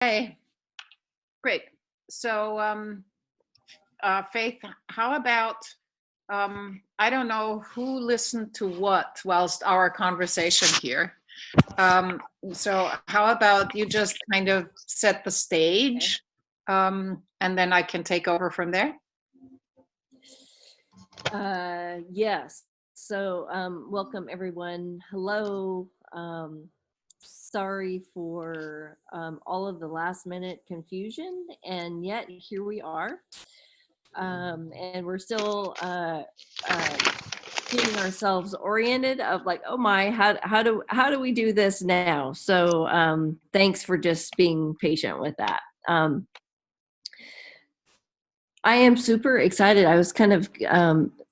Hey, great. So, Faith, how about, I don't know who listened to what whilst our conversation here. Um, so how about you just kind of set the stage, and then I can take over from there? Yes. So, welcome everyone. Hello. Sorry for all of the last minute confusion, and yet here we are. And we're still getting ourselves oriented of like, oh my, how do we do this now? So, thanks for just being patient with that. I am super excited. I was kind of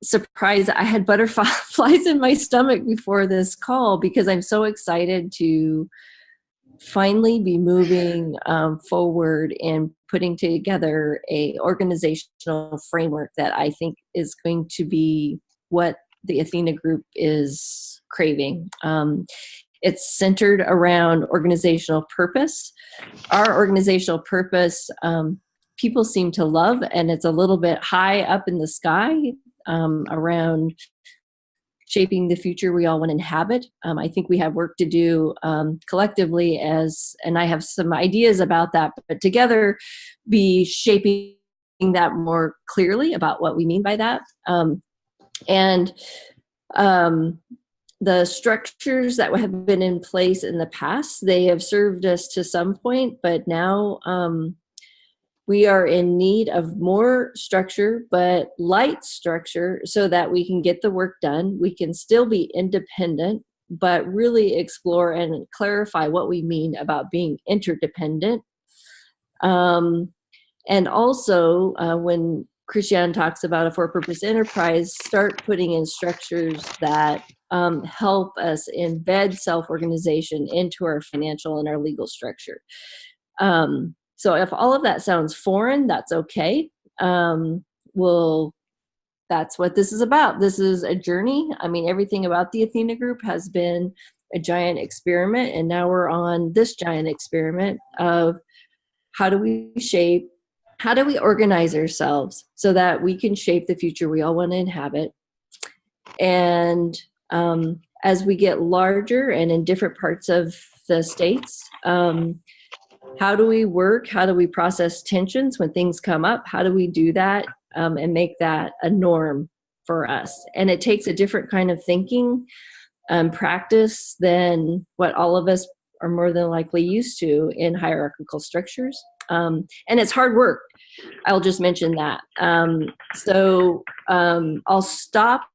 surprised. I had butterflies in my stomach before this call because I'm so excited to finally be moving forward and putting together a organizational framework that I think is going to be what the Athena group is craving. It's centered around organizational purpose. Our organizational purpose, people seem to love, and it's a little bit high up in the sky around shaping the future we all want to inhabit. I think we have work to do collectively and I have some ideas about that, but together be shaping that more clearly about what we mean by that. And the structures that have been in place in the past, they have served us to some point, but now we are in need of more structure, but light structure, so that we can get the work done. We can still be independent, but really explore and clarify what we mean about being interdependent. And also, when Christiane talks about a for-purpose enterprise, start putting in structures that help us embed self-organization into our financial and our legal structure. So if all of that sounds foreign, that's okay. That's what this is about. This is a journey. I mean, everything about the Athena group has been a giant experiment, and now we're on this giant experiment of how do we organize ourselves so that we can shape the future we all want to inhabit. And as we get larger and in different parts of the states, how do we work? How do we process tensions when things come up? How do we do that and make that a norm for us? And it takes a different kind of thinking practice than what all of us are more than likely used to in hierarchical structures. And it's hard work. I'll just mention that. So I'll stop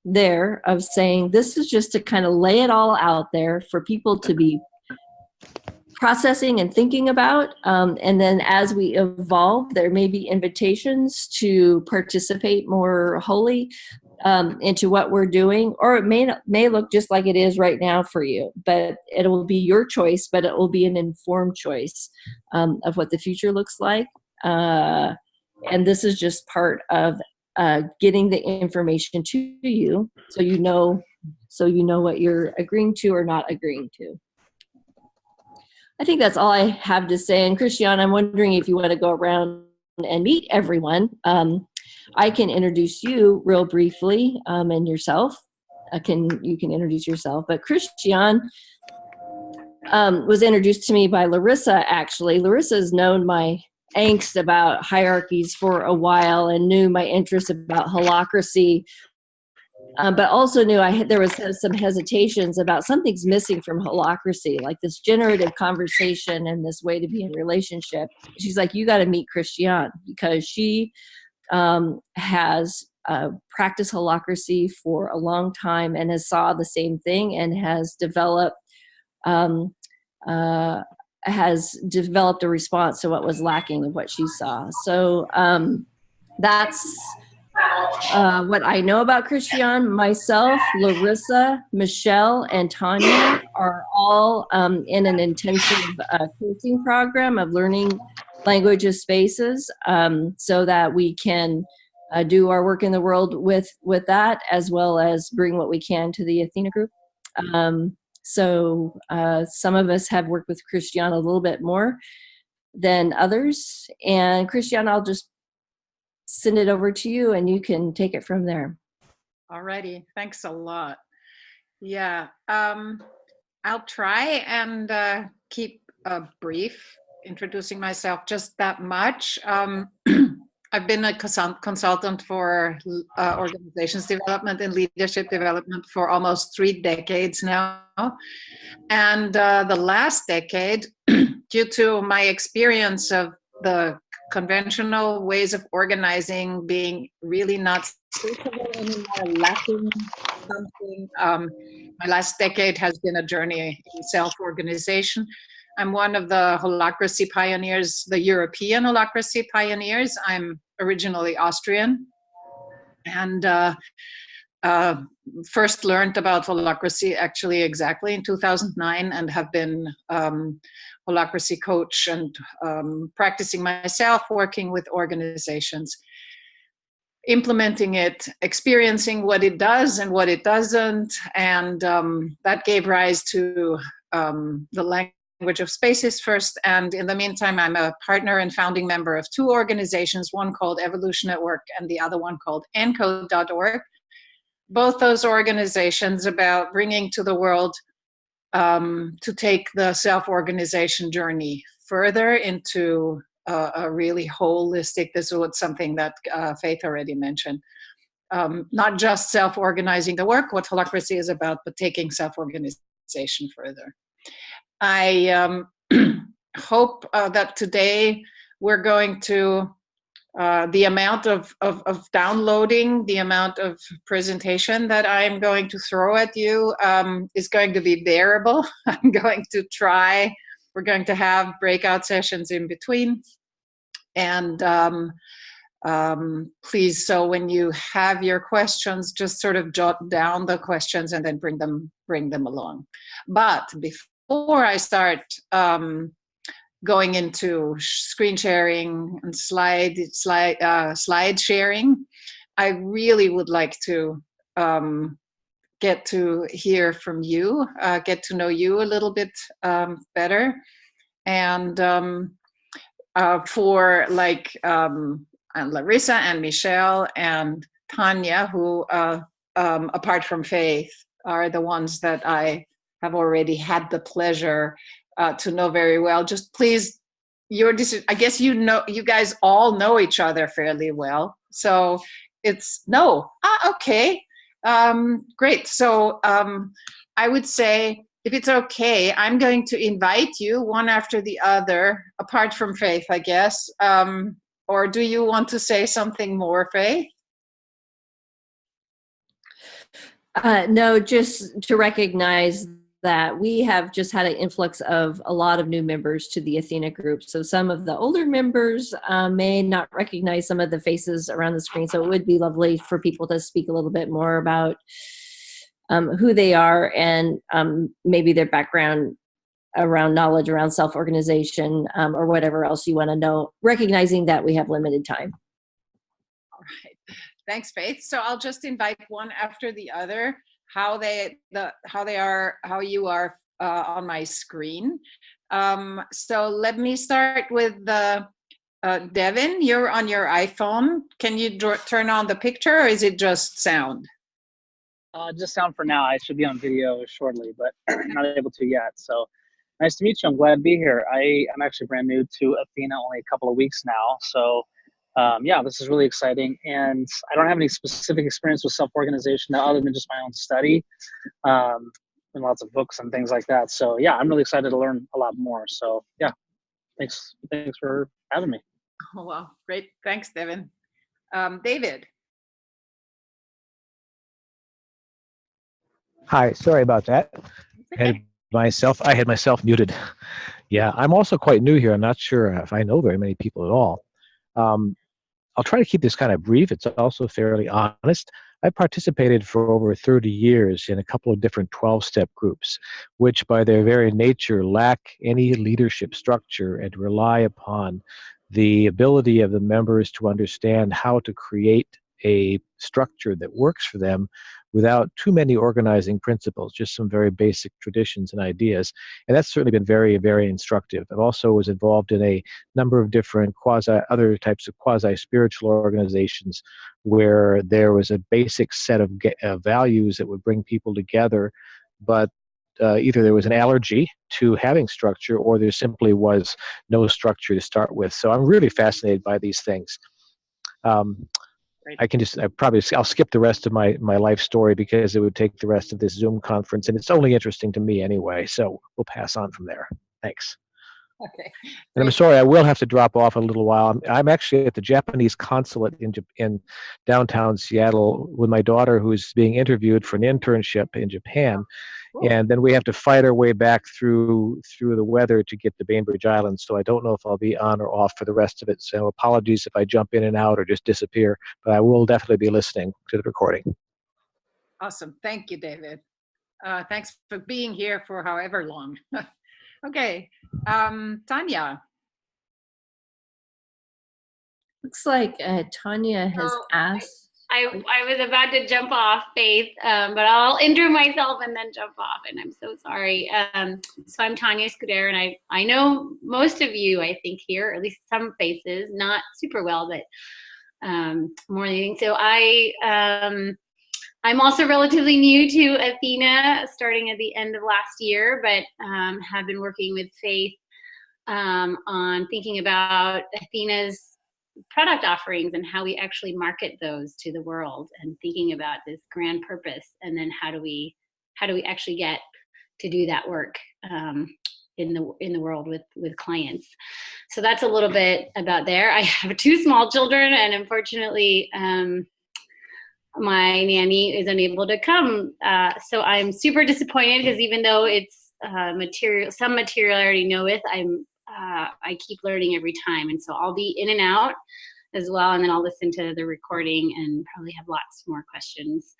there of saying this is just to kind of lay it all out there for people to be processing and thinking about. And then as we evolve, there may be invitations to participate more wholly into what we're doing, or it may look just like it is right now for you, but it will be your choice, but it will be an informed choice of what the future looks like. And this is just part of getting the information to you so you know what you're agreeing to or not agreeing to. I think that's all I have to say. And Christiane, I'm wondering if you want to go around and meet everyone. I can introduce you real briefly and yourself. You can introduce yourself. But Christiane was introduced to me by Larissa, actually. Larissa's known my angst about hierarchies for a while and knew my interest about holacracy. But also knew there was some hesitations about something's missing from holacracy, like this generative conversation and this way to be in relationship. She's like, you got to meet Christiane, because she has practiced holacracy for a long time and has saw the same thing and has developed a response to what was lacking of what she saw. So that's what I know about Christiane. Myself, Larissa, Michelle, and Tanya are all in an intensive coaching program of learning language of spaces, so that we can do our work in the world with that, as well as bring what we can to the Athena group. So some of us have worked with Christiane a little bit more. than others. And Christiane, I'll just send it over to you and you can take it from there. Alrighty, thanks a lot. Yeah, I'll try and keep brief, introducing myself just that much. I've been a consultant for organizations development and leadership development for almost 3 decades now. And the last decade, due to my experience of the conventional ways of organizing being really not suitable anymore, lacking something, my last decade has been a journey in self-organization. I'm one of the holacracy pioneers, the European holacracy pioneers. I'm originally Austrian, and first learned about holacracy actually exactly in 2009, and have been holacracy coach and practicing myself, working with organizations, implementing it, experiencing what it does and what it doesn't, and that gave rise to the language of spaces first. And in the meantime, I'm a partner and founding member of 2 organizations, one called Evolution at Work and the other one called encode.org. Both those organizations about bringing to the world to take the self-organization journey further into a really holistic, this is something that Faith already mentioned, not just self-organizing the work, what holacracy is about, but taking self-organization further. I hope that today we're going to, the amount of downloading, the amount of presentation that I'm going to throw at you is going to be bearable. I'm going to try. We're going to have breakout sessions in between. And please, so when you have your questions, just sort of jot down the questions and then bring them along. But before I start going into screen sharing and slide sharing, I really would like to get to hear from you, get to know you a little bit better. And for like Larissa and Michelle and Tanya, who apart from Faith, are the ones that I have already had the pleasure to know very well. Just please, your decision. I guess you guys all know each other fairly well. So it's okay, great. So I would say, if it's okay, I'm going to invite you one after the other, apart from Faith, I guess. Or do you want to say something more, Faith? No, just to recognize that we have just had an influx of a lot of new members to the Athena group. So some of the older members may not recognize some of the faces around the screen. So it would be lovely for people to speak a little bit more about who they are and maybe their background around knowledge, around self-organization, or whatever else you want to know, recognizing that we have limited time. All right. Thanks, Faith. So I'll just invite one after the other, how you are on my screen. So let me start with Devin. You're on your iPhone. Can you turn on the picture, or is it just sound? Just sound for now. I should be on video shortly, but I'm not able to yet. So nice to meet you. I'm glad to be here. I'm actually brand new to Athena, only a couple of weeks now. So yeah, this is really exciting. And I don't have any specific experience with self-organization other than just my own study and lots of books and things like that. So yeah, I'm really excited to learn a lot more. So yeah, thanks for having me. Oh, wow, great. Thanks, Devin. David. Hi, sorry about that. Okay. I had myself muted. Yeah, I'm also quite new here. I'm not sure if I know very many people at all. I'll try to keep this kind of brief. It's also fairly honest. I participated for over 30 years in a couple of different 12-step groups, which by their very nature lack any leadership structure and rely upon the ability of the members to understand how to create a structure that works for them without too many organizing principles, just some very basic traditions and ideas. And that's certainly been very, very instructive. I also was involved in a number of different other types of quasi-spiritual organizations where there was a basic set of values that would bring people together, but either there was an allergy to having structure or there simply was no structure to start with. So I'm really fascinated by these things. I'll skip the rest of my life story because it would take the rest of this Zoom conference, and it's only interesting to me anyway. So we'll pass on from there. Thanks. Okay. And I'm sorry, I will have to drop off in a little while. I'm actually at the Japanese consulate in downtown Seattle with my daughter, who's being interviewed for an internship in Japan. Cool. And then we have to fight our way back through the weather to get to Bainbridge Island. So I don't know if I'll be on or off for the rest of it. So apologies if I jump in and out or just disappear, but I will definitely be listening to the recording. Awesome. Thank you, David. Thanks for being here for however long. Okay. Tanya. Looks like Tanya has asked. I was about to jump off, Faith, but I'll intro myself and then jump off, and I'm so sorry. So I'm Tanya Seuhs-Scholler, and I know most of you, I think, here, or at least some faces, not super well, but more than anything. So I'm also relatively new to Athena, starting at the end of last year, but have been working with Faith on thinking about Athena's product offerings and how we actually market those to the world, and thinking about this grand purpose, and then how do we actually get to do that work in the world with clients. So that's a little bit about there. I have 2 small children, and unfortunately my nanny is unable to come, so I'm super disappointed, because even though it's some material I already know with, I keep learning every time, and so I'll be in and out as well, and then I'll listen to the recording and probably have lots more questions,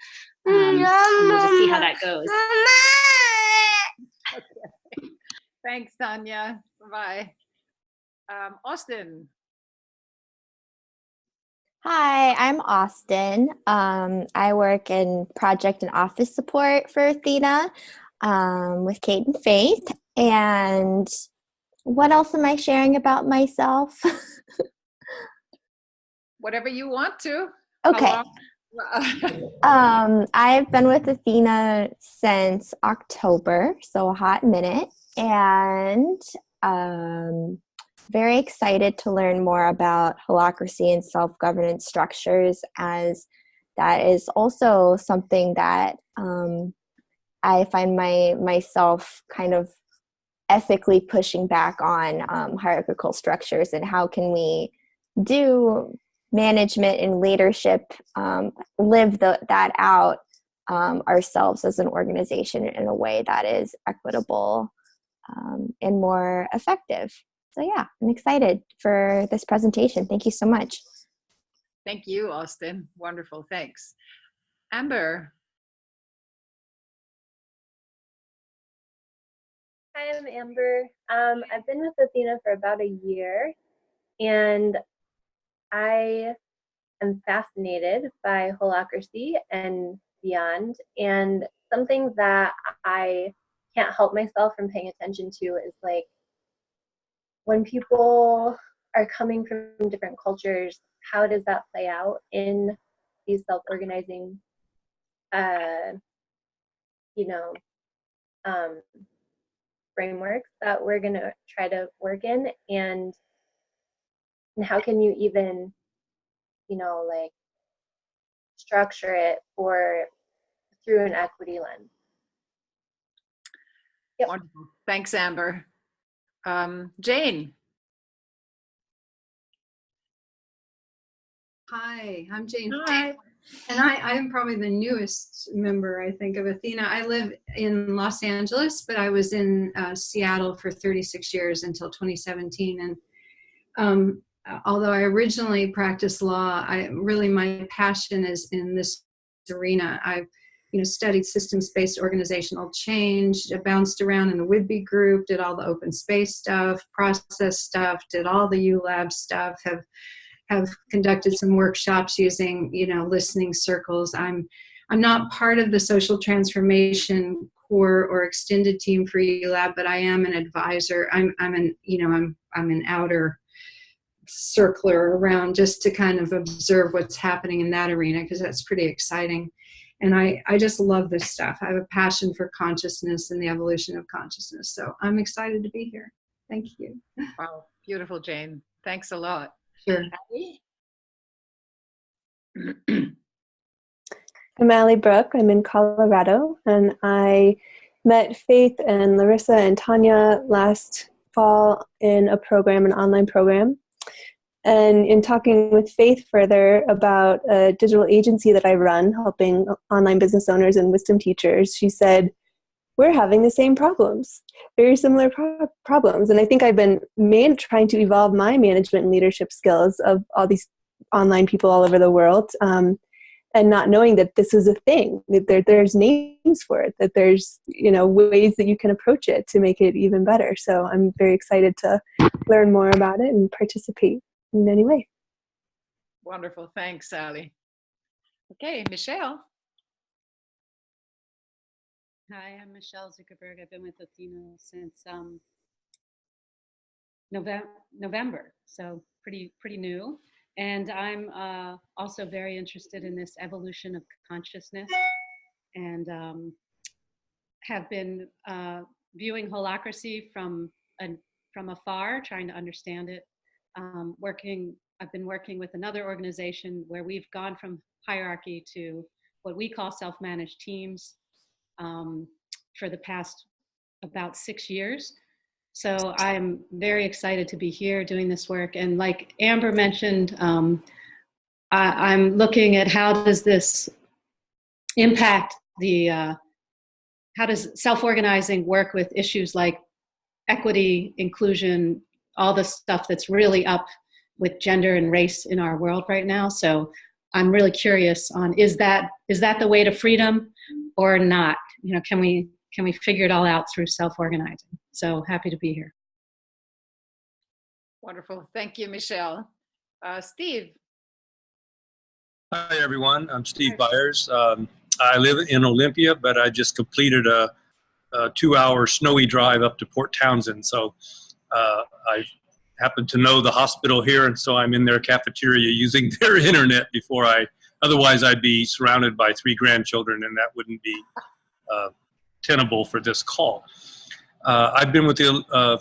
and we'll just see how that goes. Okay. Thanks, Tanya. Bye. Austin. Hi, I'm Austin. I work in project and office support for Athena with Kate and Faith. And what else am I sharing about myself? Whatever you want to. Okay. I've been with Athena since October, so a hot minute, and very excited to learn more about holacracy and self-governance structures, as that is also something that I find myself kind of ethically pushing back on hierarchical structures, and how can we do management and leadership, live that out ourselves as an organization in a way that is equitable and more effective. So yeah, I'm excited for this presentation. Thank you so much. Thank you, Austin. Wonderful. Thanks. Amber. Hi, I'm Amber. I've been with Athena for about a year, and I am fascinated by holacracy and beyond. And something that I can't help myself from paying attention to is, like, when people are coming from different cultures, how does that play out in these self-organizing, frameworks that we're going to try to work in, and how can you even, like, structure it through an equity lens. Yep. Wonderful. Thanks, Amber. Jane. Hi, I'm Jane. Hi. And I'm probably the newest member, I think, of Athena. I live in Los Angeles, but I was in Seattle for 36 years until 2017. And although I originally practiced law, my passion is in this arena. I've studied systems-based organizational change, bounced around in the Whidbey group, did all the open space stuff, process stuff, did all the ULab stuff, have conducted some workshops using, listening circles. I'm I'm not part of the social transformation core or extended team for ULab, but I am an advisor. I'm an outer circler around just to kind of observe what's happening in that arena, because that's pretty exciting. And I just love this stuff. I have a passion for consciousness and the evolution of consciousness. So I'm excited to be here. Thank you. Wow, beautiful, Jane. Thanks a lot. Sure. I'm Allie Brooke. I'm in Colorado, and I met Faith and Larissa and Tanya last fall in a program, an online program. And in talking with Faith further about a digital agency that I run, helping online business owners and wisdom teachers, she said, we're having the same problems, very similar problems. And I think I've been trying to evolve my management and leadership skills of all these online people all over the world, and not knowing that this is a thing, that there's names for it, that there's, ways that you can approach it to make it even better. So I'm very excited to learn more about it and participate in any way. Wonderful. Thanks, Sally. Okay, Michelle. Hi, I'm Michelle Zuckerberg. I've been with Athena since November, so pretty new. And I'm also very interested in this evolution of consciousness, and have been viewing holacracy from afar, trying to understand it. I've been working with another organization where we've gone from hierarchy to what we call self-managed teams for the past about 6 years. So I'm very excited to be here doing this work. And like Amber mentioned, I'm looking at how does this impact how does self-organizing work with issues like equity, inclusion, all the stuff that's really up with gender and race in our world right now. So I'm really curious on, is that the way to freedom or not? Can we figure it all out through self-organizing? So happy to be here. Wonderful. Thank you, Michelle. Steve. Hi, everyone. I'm Steve Byers. I live in Olympia, but I just completed a 2-hour snowy drive up to Port Townsend. So I happen to know the hospital here, and so I'm in their cafeteria using their internet otherwise I'd be surrounded by 3 grandchildren, and that wouldn't be tenable for this call. I've been with the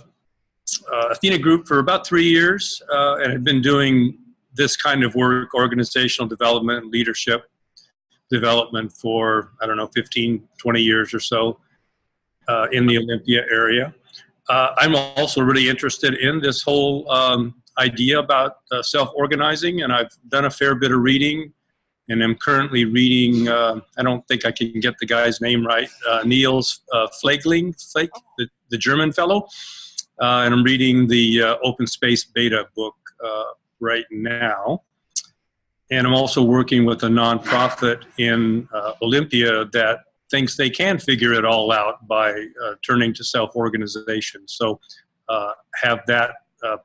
Athena group for about 3 years and have been doing this kind of work, organizational development, leadership development for, 15, 20 years or so in the Olympia area. I'm also really interested in this whole idea about self-organizing, and I've done a fair bit of reading, and I'm currently reading, I don't think I can get the guy's name right, Niels Flake, the German fellow, and I'm reading the Open Space Beta book right now. And I'm also working with a nonprofit in Olympia that thinks they can figure it all out by turning to self-organization. So have that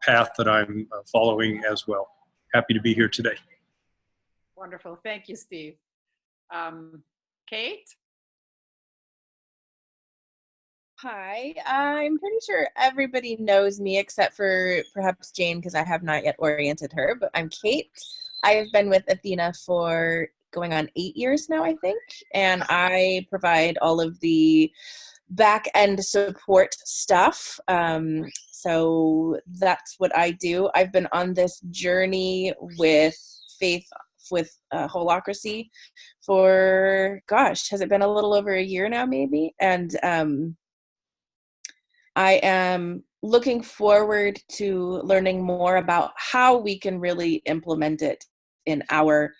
path that I'm following as well. Happy to be here today. Wonderful. Thank you, Steve. Kate? Hi, I'm pretty sure everybody knows me except for perhaps Jane, because I have not yet oriented her, but I'm Kate. I've been with Athena for going on 8 years now, I think, and I provide all of the back-end support stuff. So that's what I do. I've been on this journey with Faith with holacracy for, gosh, has it been a little over a year now, maybe? And I am looking forward to learning more about how we can really implement it in our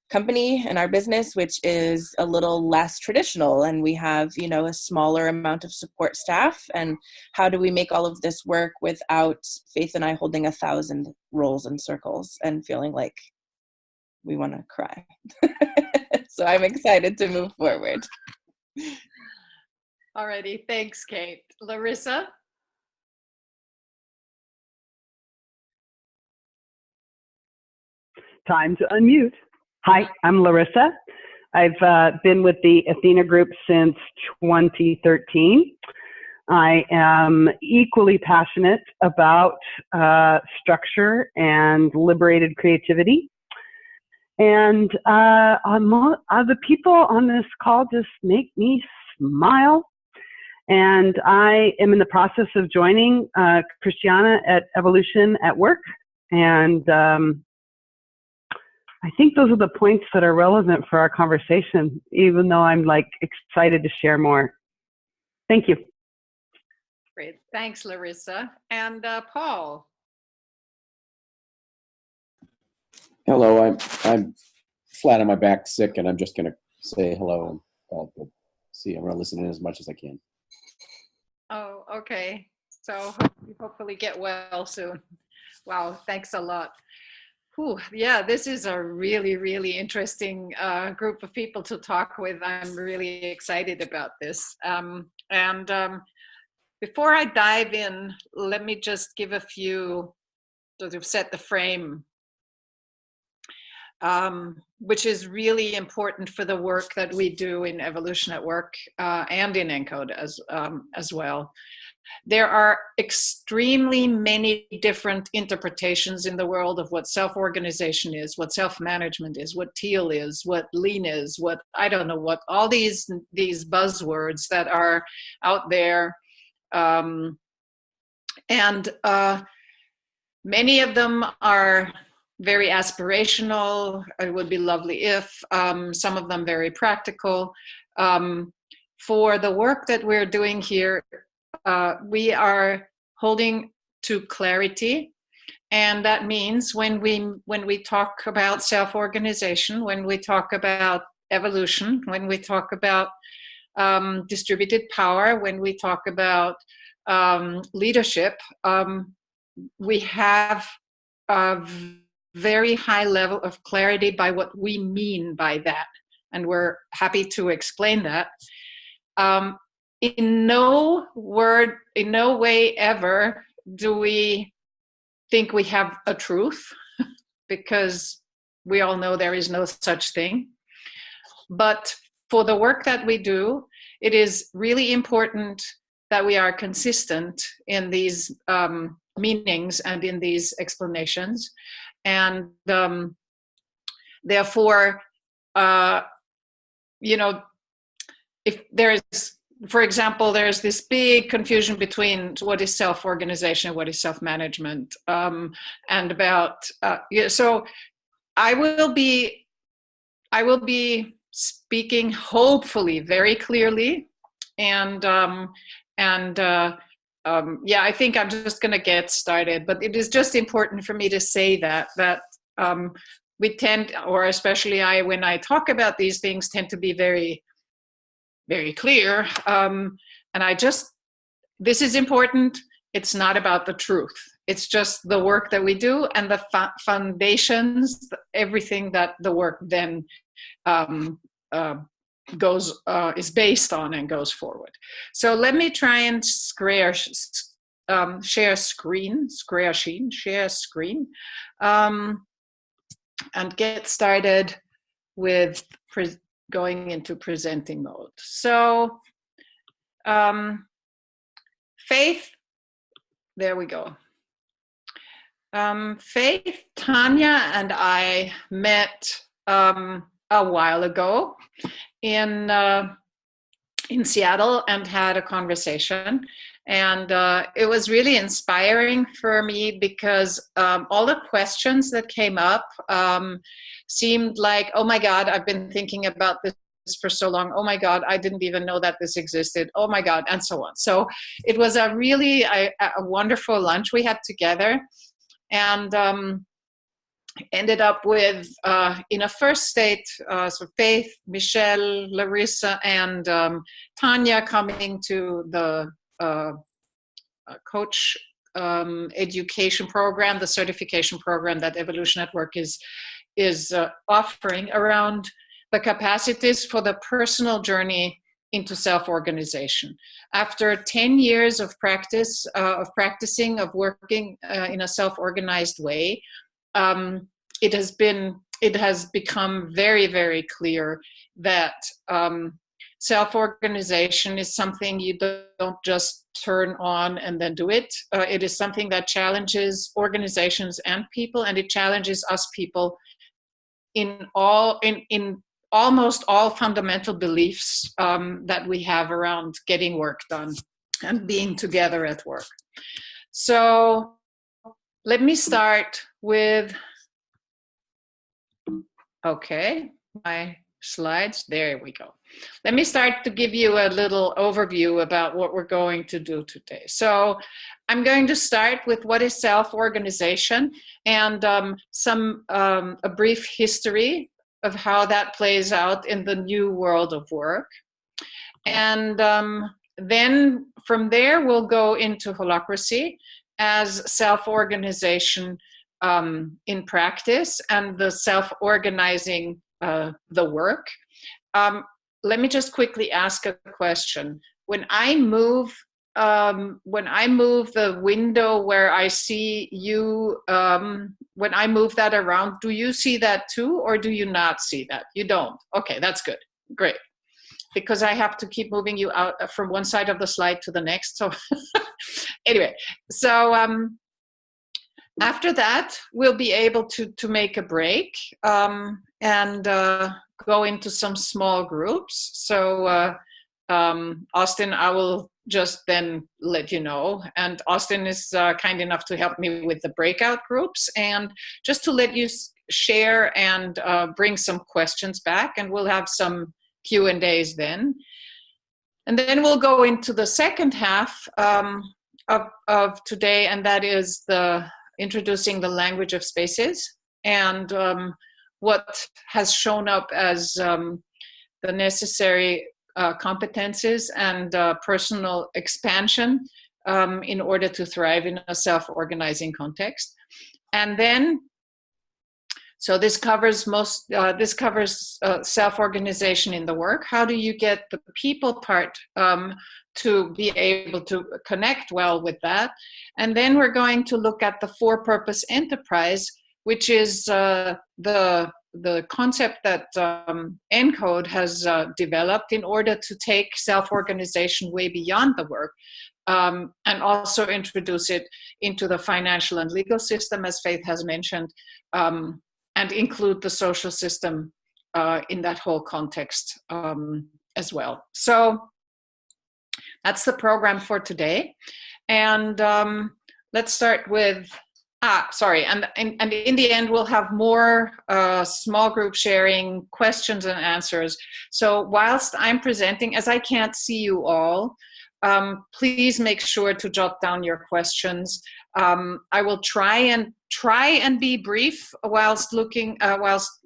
company and our business, which is a little less traditional, and we have, a smaller amount of support staff. And how do we make all of this work without Faith and I holding 1,000 roles and circles and feeling like we want to cry? So I'm excited to move forward. Alrighty, thanks, Kate. Larissa? Time to unmute. Hi, I'm Larissa. I've been with the Athena group since 2013. I am equally passionate about structure and liberated creativity. And the people on this call just make me smile. And I am in the process of joining Christiane at Evolution at Work. And I think those are the points that are relevant for our conversation, even though I'm like excited to share more. Thank you. Great. Thanks, Larissa. And Paul. Hello, I'm flat on my back, sick, and I'm just going to say hello and see. I'm going to listen in as much as I can. Oh, okay. So hopefully get well soon. Wow, thanks a lot. Whew, yeah, this is a really, really interesting group of people to talk with. I'm really excited about this. Before I dive in, let me just give a few, sort of set the frame, which is really important for the work that we do in Evolution at Work and in ENCODE as well. There are extremely many different interpretations in the world of what self-organization is, what self-management is, what teal is, what lean is, what, I don't know what, all these buzzwords that are out there. Many of them are very aspirational. It would be lovely if, some of them very practical. For the work that we're doing here, we are holding to clarity, and that means when we talk about self-organization, when we talk about evolution, when we talk about distributed power, when we talk about leadership, we have a very high level of clarity by what we mean by that, and we're happy to explain that. In no way ever do we think we have a truth, because we all know there is no such thing. But for the work that we do, it is really important that we are consistent in these meanings and in these explanations. And therefore, if there is, for example, there's this big confusion between what is self-organization and what is self-management, and about, so I will be speaking hopefully very clearly, and I think I'm just going to get started, but it is just important for me to say that we tend, or especially I, when I talk about these things, tend to be very, very clear. And this is important. It's not about the truth. It's just the work that we do and the foundations, everything that the work then is based on and goes forward. So let me try and share screen, and get started with going into presenting mode. So Faith, there we go. Faith, Tanya, and I met a while ago in Seattle and had a conversation. And it was really inspiring for me because all the questions that came up seemed like, oh my God, I've been thinking about this for so long. Oh my God, I didn't even know that this existed. Oh my God, and so on. So it was a really a wonderful lunch we had together, and ended up with, in a first state, so Faith, Michelle, Larissa, and Tanya coming to the coach education program, the certification program that Evolution at Work is offering around the capacities for the personal journey into self-organization. After 10 years of practice, of working in a self-organized way, it has been it has become very, very clear that self-organization is something you don't just turn on and then do it. It is something that challenges organizations and people, and it challenges us people in almost all fundamental beliefs that we have around getting work done and being together at work. So let me start with, okay, my slides, there we go. Let me start to give you a little overview about what we're going to do today. So I'm going to start with what is self-organization and a brief history of how that plays out in the new world of work. And then from there, we'll go into holacracy as self-organization in practice and the self-organizing the work. Let me just quickly ask a question. When I move the window where I see you, when I move that around, do you see that too, or do you not see that? You don't. Okay, that's good. Great. Because I have to keep moving you out from one side of the slide to the next. So anyway, so after that, we'll be able to make a break and go into some small groups. So Austin, I will just then let you know. And Austin is kind enough to help me with the breakout groups and just to let you share and bring some questions back, and we'll have some Q&As then. And then we'll go into the second half of today, and that is introducing the language of spaces and what has shown up as the necessary competences and personal expansion in order to thrive in a self-organizing context. And then, so this covers self-organization in the work. How do you get the people part to be able to connect well with that? And then we're going to look at the for-purpose enterprise, which is the concept that ENCODE has developed in order to take self-organization way beyond the work and also introduce it into the financial and legal system, as Faith has mentioned, and include the social system in that whole context as well. So that's the program for today. And let's start with, sorry, and in the end, we'll have more small group sharing, questions and answers. So whilst I'm presenting, as I can't see you all, please make sure to jot down your questions. I will try and be brief whilst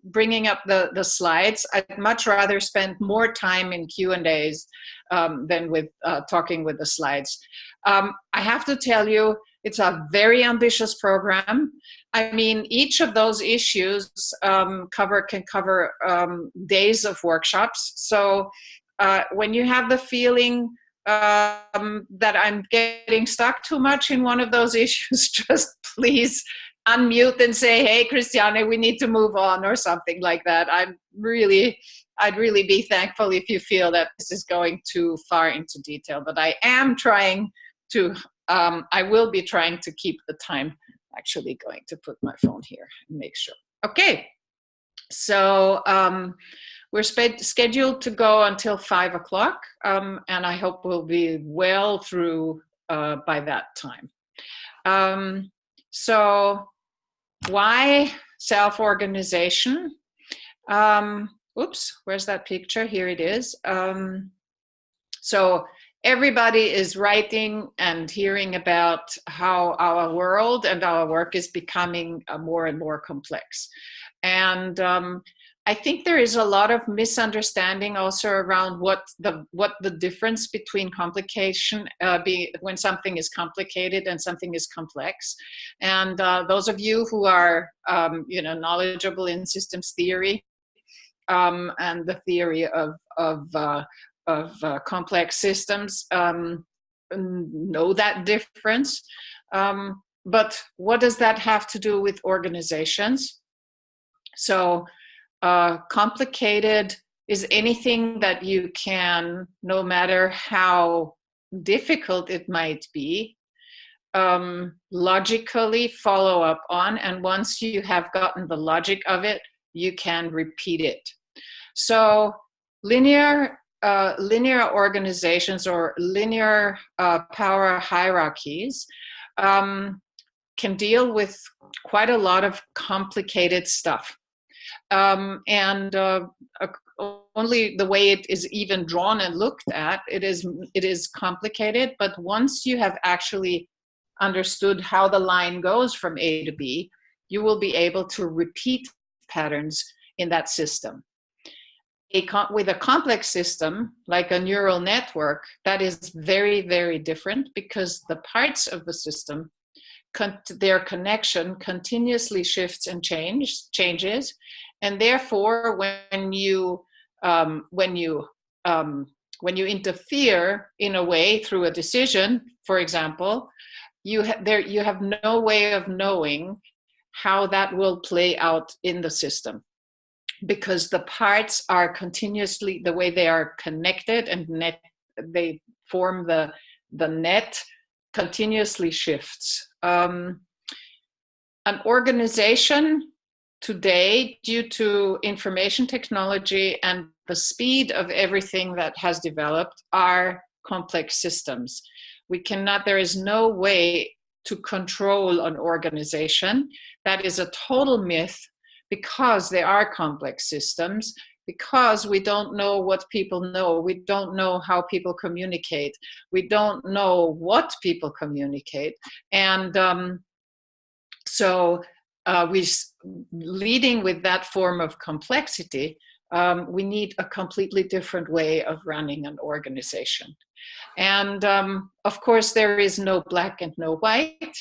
bringing up the slides. I'd much rather spend more time in Q&As than with talking with the slides. I have to tell you, it's a very ambitious program. I mean, each of those issues can cover days of workshops. So when you have the feeling that I'm getting stuck too much in one of those issues, just please unmute and say, hey, Christiane, we need to move on or something like that. I'd really be thankful if you feel that this is going too far into detail, but I am trying to, I will be trying to keep the time. Actually going to put my phone here and make sure. Okay, so we're scheduled to go until 5 o'clock, and I hope we'll be well through by that time. So why self-organization? Oops, where's that picture? Here it is. So everybody is writing and hearing about how our world and our work is becoming more and more complex. And I think there is a lot of misunderstanding also around what the difference between complication when something is complicated and something is complex. And those of you who are knowledgeable in systems theory and the theory of complex systems know that difference. But what does that have to do with organizations? So complicated is anything that you can, no matter how difficult it might be, logically follow up on. And once you have gotten the logic of it, you can repeat it. So linear organizations or linear power hierarchies can deal with quite a lot of complicated stuff. Only the way it is even drawn and looked at, it is complicated. But once you have actually understood how the line goes from A to B, you will be able to repeat patterns in that system. With a complex system, like a neural network, that is very, very different, because the parts of the system, their connection continuously shifts and changes. And therefore, when you interfere in a way through a decision, for example, you have no way of knowing how that will play out in the system, because the parts are continuously, the way they are connected and they form the net, continuously shifts. An organization today, due to information technology and the speed of everything that has developed, are complex systems. There is no way to control an organization. That is a total myth, because they are complex systems, because we don't know what people know. We don't know how people communicate. We don't know what people communicate. And leading with that form of complexity, we need a completely different way of running an organization. And of course, there is no black and no white.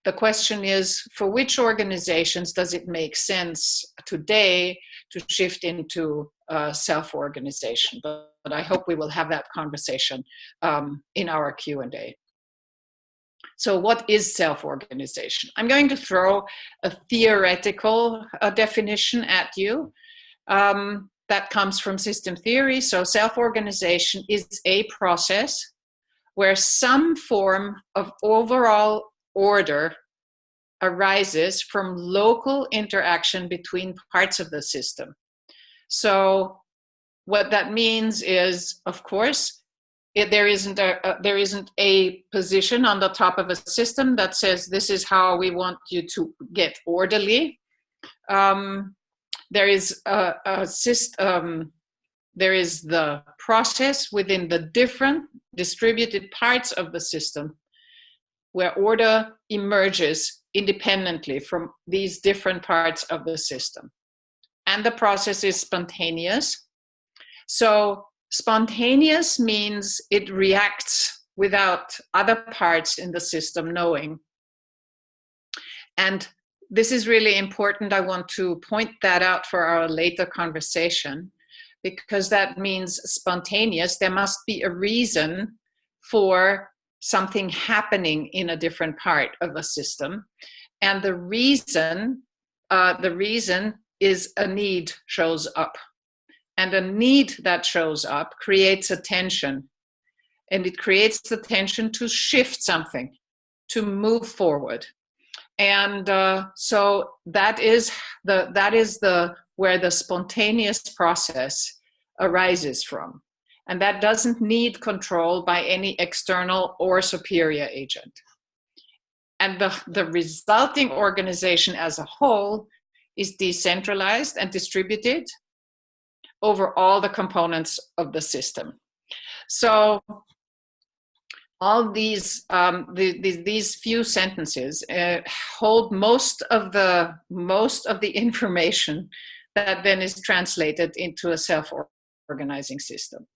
The question is, for which organizations does it make sense today to shift into self-organization? But I hope we will have that conversation in our Q&A. So what is self-organization? I'm going to throw a theoretical definition at you that comes from system theory. So self-organization is a process where some form of overall order arises from local interaction between parts of the system. So what that means is, of course, there isn't a position on the top of a system that says this is how we want you to get orderly. There is a system. There is the process within the different distributed parts of the system where order emerges independently from these different parts of the system. And the process is spontaneous. So spontaneous means it reacts without other parts in the system knowing. And this is really important. I want to point that out for our later conversation, because that means spontaneous. There must be a reason for something happening in a different part of a system. And the reason is a need shows up. And a need that shows up creates a tension. And it creates the tension to shift something, to move forward. And so that is where the spontaneous process arises from. And that doesn't need control by any external or superior agent. And the resulting organization as a whole is decentralized and distributed over all the components of the system. So all these few sentences hold most of the information that then is translated into a self-organizing system.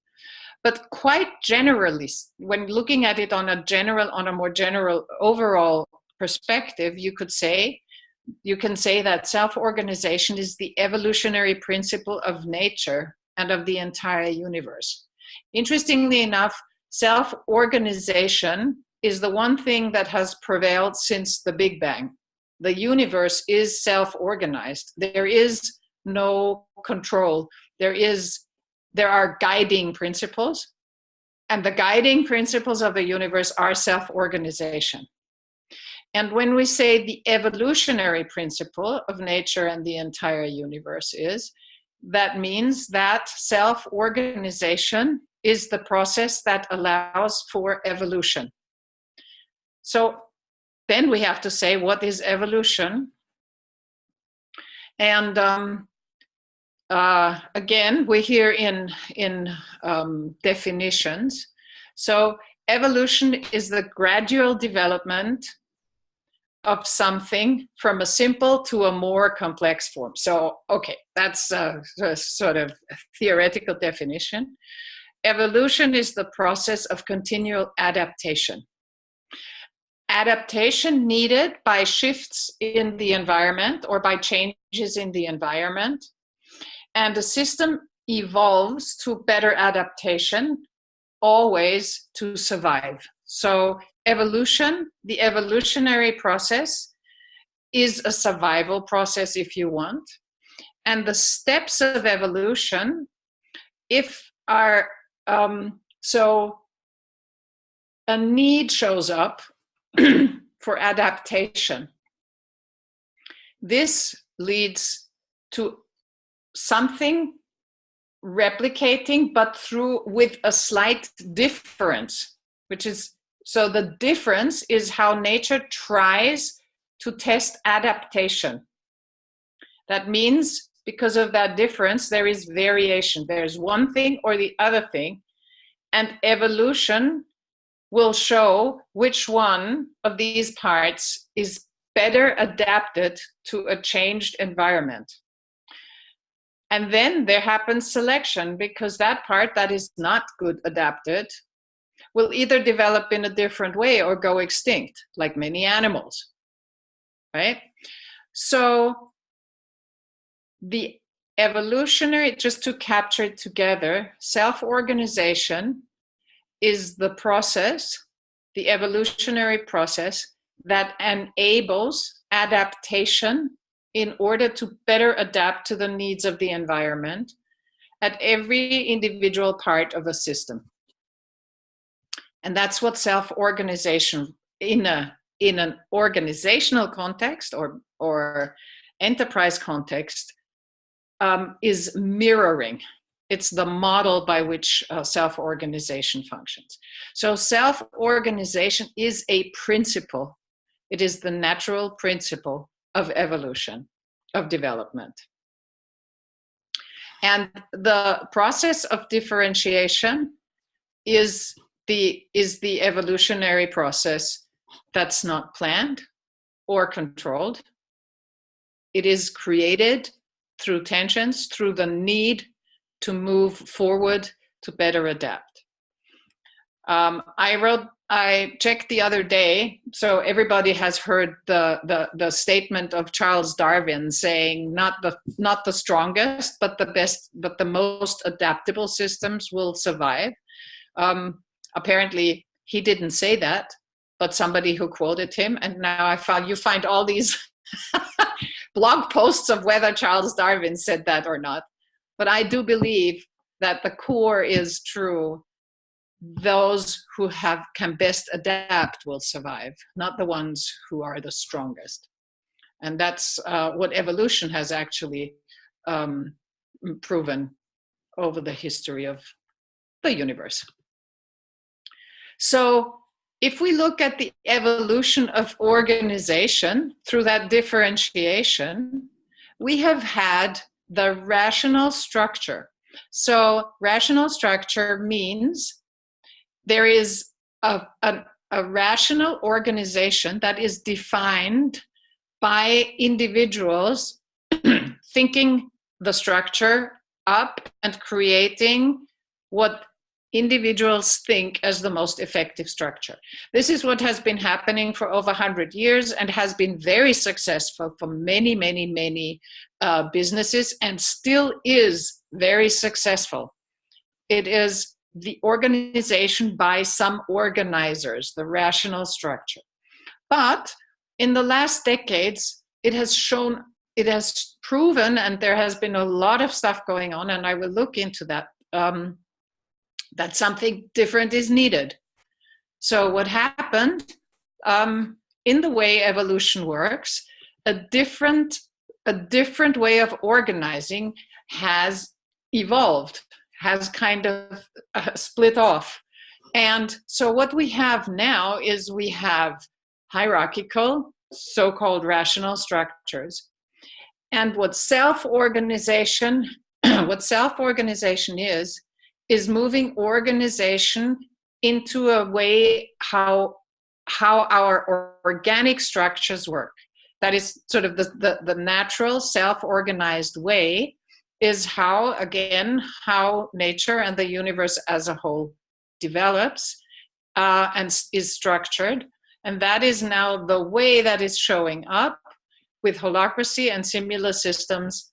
But quite generally, when looking at it on a more general overall perspective, you can say that self-organization is the evolutionary principle of nature and of the entire universe. Interestingly enough, self-organization is the one thing that has prevailed since the Big Bang. the universe is self-organized. There is no control. There are guiding principles, and the guiding principles of the universe are self-organization. And when we say the evolutionary principle of nature and the entire universe that means that self-organization is the process that allows for evolution. So then we have to say, what is evolution? And again, we're here in definitions. So evolution is the gradual development of something from a simple to a more complex form. So, okay, that's a sort of theoretical definition. Evolution is the process of continual adaptation. Adaptation needed by shifts in the environment or by changes in the environment. And the system evolves to better adaptation, always to survive. So evolution, the evolutionary process, is a survival process, if you want. And the steps of evolution, so a need shows up for adaptation. This leads to something replicating, but with a slight difference, so the difference is how nature tries to test adaptation. That means because of that difference, there is variation. There's one thing or the other thing, and evolution will show which one of these parts is better adapted to a changed environment. And then there happens selection, because that part that is not good adapted will either develop in a different way or go extinct, like many animals, right? So the evolutionary, just to capture it together, self-organization is the process, the evolutionary process that enables adaptation in order to better adapt to the needs of the environment at every individual part of a system. And that's what self-organization in an organizational context or enterprise context is mirroring. It's the model by which self-organization functions. So self-organization is a principle. It is the natural principle of evolution, of development. And the process of differentiation is the evolutionary process that's not planned or controlled. It is created through tensions, through the need to move forward to better adapt. I checked the other day, so everybody has heard the statement of Charles Darwin saying not the strongest, but the best, but the most adaptable systems will survive. Apparently he didn't say that, but somebody who quoted him, and now you find all these blog posts of whether Charles Darwin said that or not. But I do believe that the core is true. Those who can best adapt will survive, not the ones who are the strongest. And that's what evolution has actually proven over the history of the universe. So if we look at the evolution of organization through that differentiation, we have had the rational structure. So rational structure means there is a rational organization that is defined by individuals thinking the structure up and creating what individuals think as the most effective structure. This is what has been happening for over 100 years and has been very successful for many, many, many businesses, and still is very successful. It is the organization by some organizers, the rational structure. But in the last decades, it has proven, and there has been a lot of stuff going on, and I will look into that, that something different is needed. So what happened, in the way evolution works, a different way of organizing has evolved, has kind of split off. And so what we have now is we have hierarchical, so-called rational structures. And what self-organization is moving organization into a way how our organic structures work. That is sort of the natural self-organized way is how nature and the universe as a whole develops and is structured. And that is now the way that is showing up with holacracy and similar systems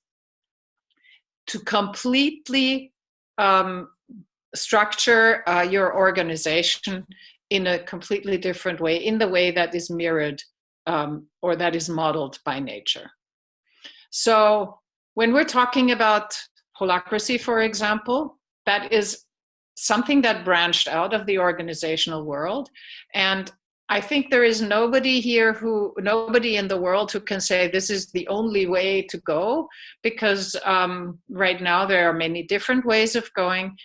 to completely structure your organization in a completely different way, in the way that is mirrored or that is modeled by nature. So when we're talking about holacracy, for example, that is something that branched out of the organizational world. And I think there is nobody in the world who can say this is the only way to go, because right now there are many different ways of going.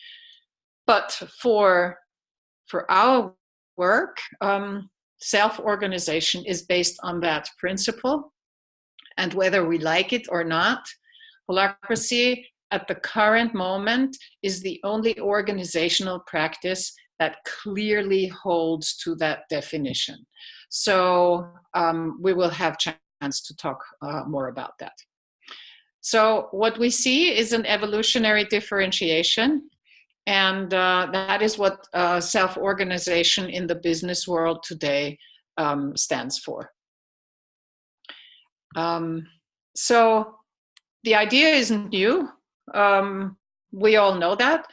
But for our work, self-organization is based on that principle. And whether we like it or not, holacracy at the current moment is the only organizational practice that clearly holds to that definition. So we will have chance to talk more about that. So what we see is an evolutionary differentiation, and that is what self-organization in the business world today stands for. So the idea isn't new. We all know that.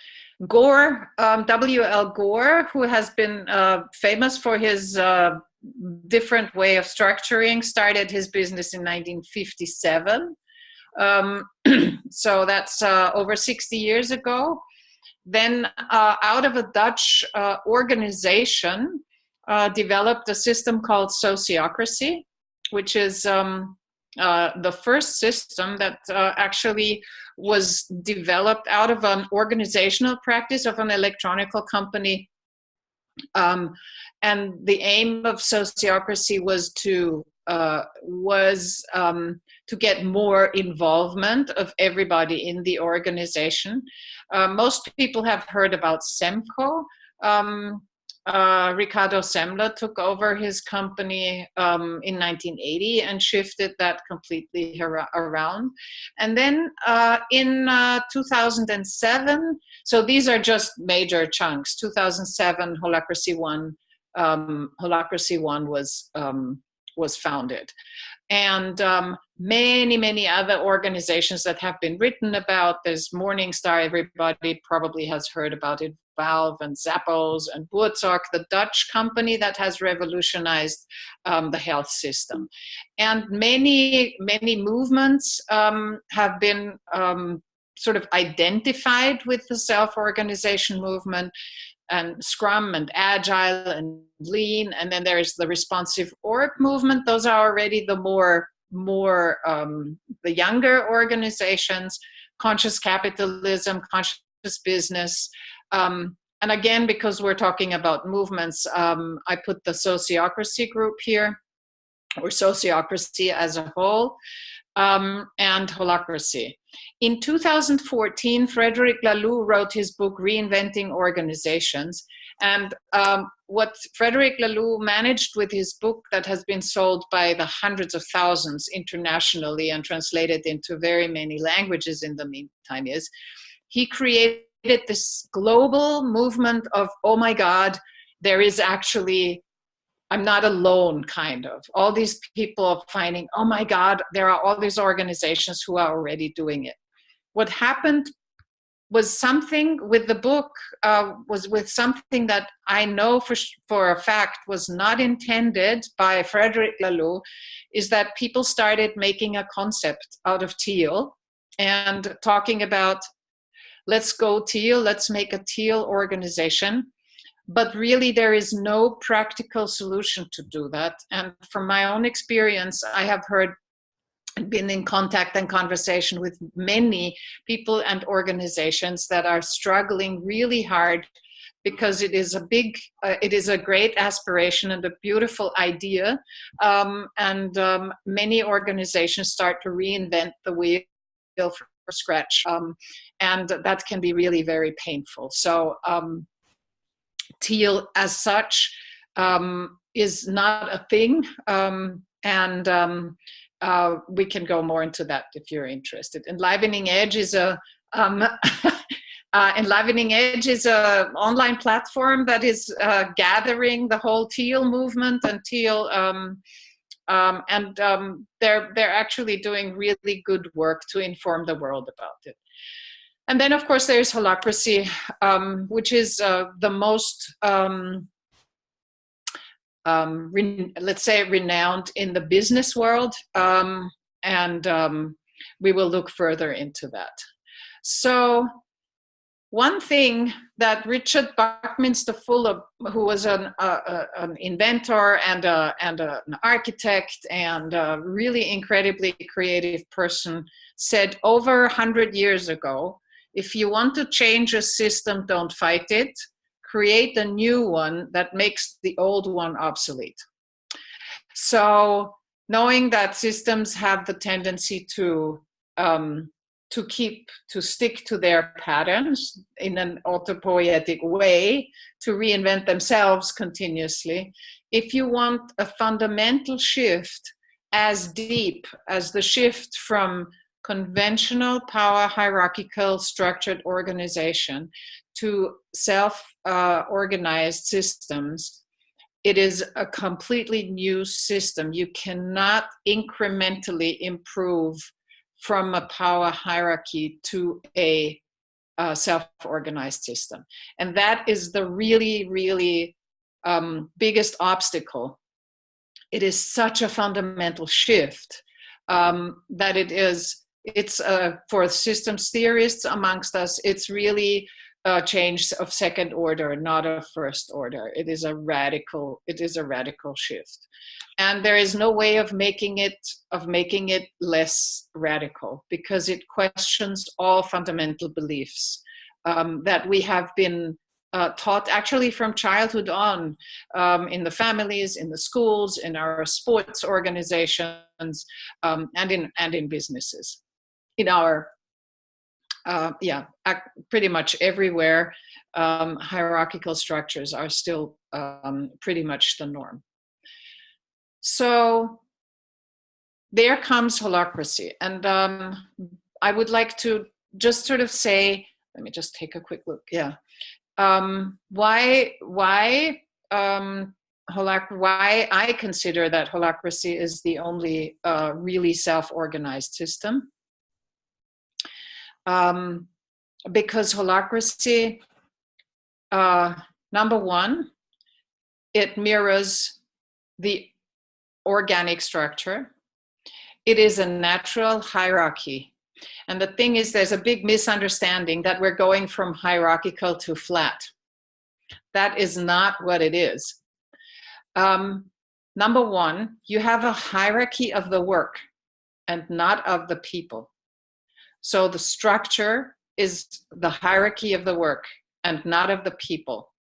Gore, W.L. Gore, who has been famous for his different way of structuring, started his business in 1957. So that's over 60 years ago. Then out of a Dutch organization developed a system called sociocracy, which is the first system that actually was developed out of an organizational practice of an electronical company. And the aim of sociocracy was to get more involvement of everybody in the organization. Most people have heard about SEMCO. Ricardo Semler took over his company in 1980 and shifted that completely around. And then in 2007, so these are just major chunks. 2007, Holacracy One was founded. And many other organizations that have been written about. There's Morningstar, everybody probably has heard about it, Valve and Zappos and Buurtzorg, the Dutch company that has revolutionized the health system. And many movements have been sort of identified with the self-organization movement, and Scrum and Agile and Lean, and then there is the responsive org movement. Those are already the more the younger organizations, conscious capitalism, conscious business. And again, because we're talking about movements, I put the sociocracy group here, or sociocracy as a whole, and holacracy. In 2014, Frederic Laloux wrote his book, Reinventing Organizations. And what Frederic Laloux managed with his book, that has been sold by the hundreds of thousands internationally and translated into very many languages in the meantime, is he created this global movement of, oh my God, there is actually, I'm not alone, kind of. All these people are finding, oh my God, there are all these organizations who are already doing it. What happened was something with the book, was with something that I know for a fact was not intended by Frederic Laloux, is that people started making a concept out of teal and talking about, let's go teal, let's make a teal organization. But really there is no practical solution to do that. And from my own experience, I have been in contact and conversation with many people and organizations that are struggling really hard, because it is a great aspiration and a beautiful idea. Many organizations start to reinvent the wheel from scratch. And that can be really very painful. So teal as such is not a thing. We can go more into that if you're interested. Enlivening Edge is a online platform that is gathering the whole teal movement and teal, they're actually doing really good work to inform the world about it. And then, of course, there's Holacracy, which is the most let's say renowned in the business world, we will look further into that. So one thing that Richard Buckminster Fuller, who was an inventor and an architect and a really incredibly creative person, said over 100 years ago, if you want to change a system, don't fight it. Create a new one that makes the old one obsolete. So knowing that systems have the tendency to stick to their patterns in an autopoietic way, to reinvent themselves continuously, if you want a fundamental shift as deep as the shift from conventional power hierarchical structured organization to self-organized systems, it is a completely new system. You cannot incrementally improve from a power hierarchy to a self-organized system. And that is the really, really biggest obstacle. It is such a fundamental shift that it's for systems theorists amongst us, it's really a change of second order, not of first order. It is a radical shift. And there is no way of making it less radical, because it questions all fundamental beliefs that we have been taught actually from childhood on, in the families, in the schools, in our sports organizations, and in businesses. In our pretty much everywhere, hierarchical structures are still pretty much the norm. So there comes holacracy. And I would like to just sort of say, let me just take a quick look. Yeah. Why I consider that holacracy is the only really self-organized system. Because holacracy, number one, it mirrors the organic structure. It is a natural hierarchy. And the thing is, there's a big misunderstanding that we're going from hierarchical to flat. That is not what it is. Number one, you have a hierarchy of the work and not of the people. So the structure is the hierarchy of the work and not of the people.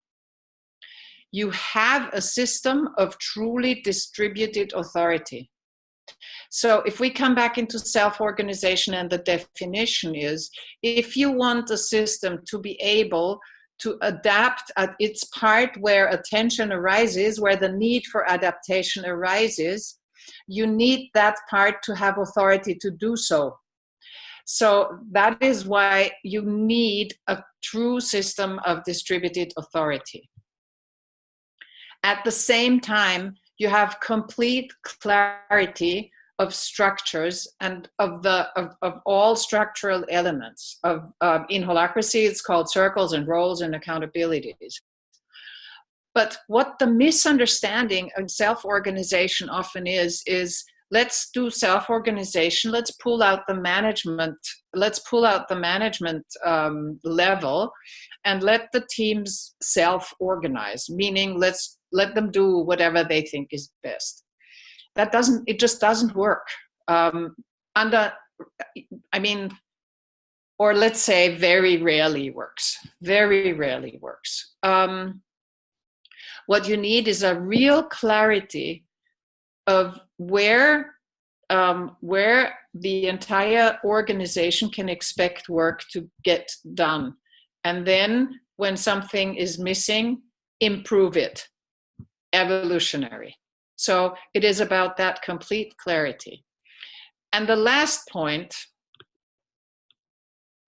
You have a system of truly distributed authority. So if we come back into self-organization, and the definition is, if you want a system to be able to adapt at its part where attention arises, where the need for adaptation arises, you need that part to have authority to do so. So that is why you need a true system of distributed authority. At the same time, you have complete clarity of structures and of all structural elements of in holacracy. It's called circles and roles and accountabilities. But what the misunderstanding of self-organization often is let's do self-organization, let's pull out the management level and let the teams self-organize, meaning let's let them do whatever they think is best. It just doesn't work. Or let's say very rarely works. Very rarely works. What you need is a real clarity of where the entire organization can expect work to get done. And then when something is missing, improve it. Evolutionary. So it is about that complete clarity. And the last point,